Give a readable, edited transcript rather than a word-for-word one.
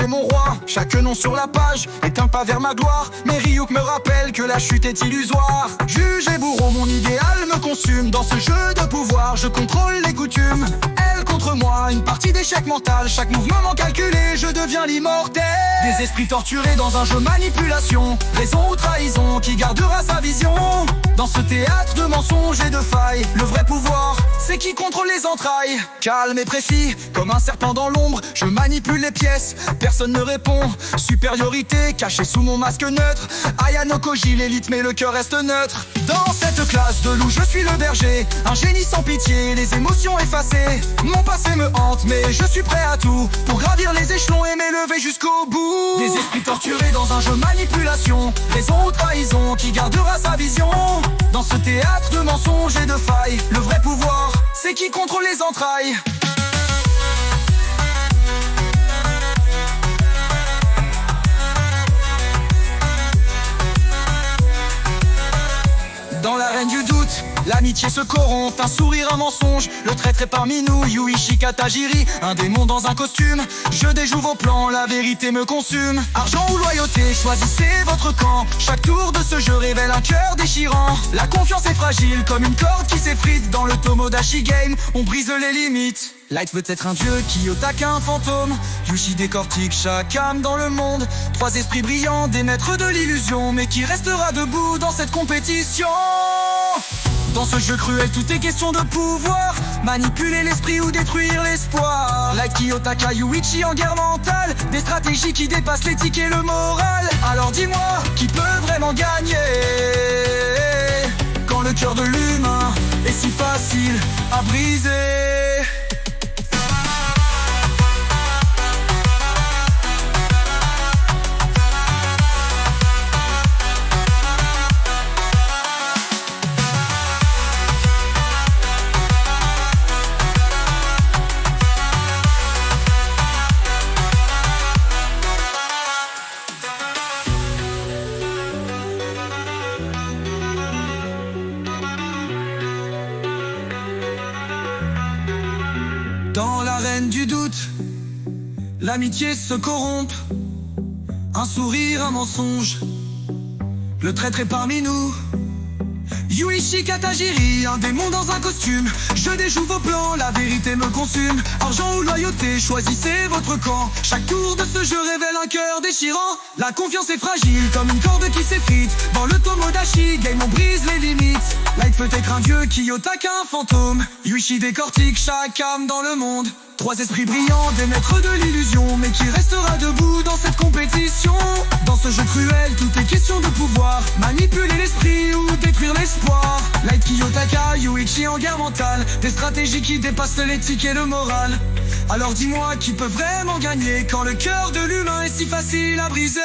c'est mon roi. Chaque nom sur la page est un pas vers ma gloire. Mais Ryuk me rappelle que la chute est illusoire. Juge et bourreau, mon idéal me consume. Dans ce jeu de pouvoir, je contrôle les coutumes. Elle contre moi, une partie d'échec mental. Chaque mouvement calculé, je deviens l'immortel. Des esprits torturés dans un jeu manipulation. Raison ou trahison, qui gardera sa vision? Dans ce théâtre de mensonges et de failles, le vrai pouvoir, c'est qui contrôle les entrailles. Calme et précis, comme un serpent dans l'ombre, je manipule les pièces, personne ne répond. Supériorité cachée sous mon masque neutre. Ayano Koji, l'élite mais le cœur reste neutre. Dans cette classe de loup, je suis le berger, un génie sans pitié, les émotions effacées. Mon passé me hante mais je suis prêt à tout pour gravir les échelons et m'élever jusqu'au bout. Des esprits torturés dans un jeu manipulation. Raison ou trahison, qui gardera sa vision? Dans ce théâtre de mensonges et de failles, le vrai pouvoir, c'est qui contrôle les entrailles. Dans l'arène du doute, l'amitié se corrompt, un sourire, un mensonge. Le traître est parmi nous, Yuichi Katajiri, un démon dans un costume. Je déjoue vos plans, la vérité me consume. Argent ou loyauté, choisissez votre camp. Chaque tour de ce jeu révèle un cœur déchirant. La confiance est fragile comme une corde qui s'effrite. Dans le Tomodachi Game, on brise les limites. Light veut être un dieu, Kiyotaka un fantôme. Yushi décortique chaque âme dans le monde. Trois esprits brillants, des maîtres de l'illusion. Mais qui restera debout dans cette compétition? Dans ce jeu cruel, tout est question de pouvoir. Manipuler l'esprit ou détruire l'espoir. Light, Kiyotaka, Yuichi en guerre mentale. Des stratégies qui dépassent l'éthique et le moral. Alors dis-moi, qui peut vraiment gagner quand le cœur de l'humain est si facile à briser? Dans l'arène du doute, l'amitié se corrompt. Un sourire, un mensonge, le traître est parmi nous. Yuichi Katajiri, un démon dans un costume. Je déjoue vos plans, la vérité me consume. Argent ou loyauté, choisissez votre camp. Chaque tour de ce jeu révèle un cœur déchirant. La confiance est fragile comme une corde qui s'effrite. Dans le Tomodachi Game, on brise les limites. Light peut être un dieu, Kiyotaka un fantôme. Yuichi décortique chaque âme dans le monde. Trois esprits brillants, des maîtres de l'illusion. Mais qui restera debout dans cette compétition? Dans ce jeu cruel, tout est question de pouvoir. Manipuler l'esprit ou détruire l'espoir. Light, Kiyotaka, Yuichi en guerre mentale. Des stratégies qui dépassent l'éthique et le moral. Alors dis-moi, qui peut vraiment gagner quand le cœur de l'humain est si facile à briser?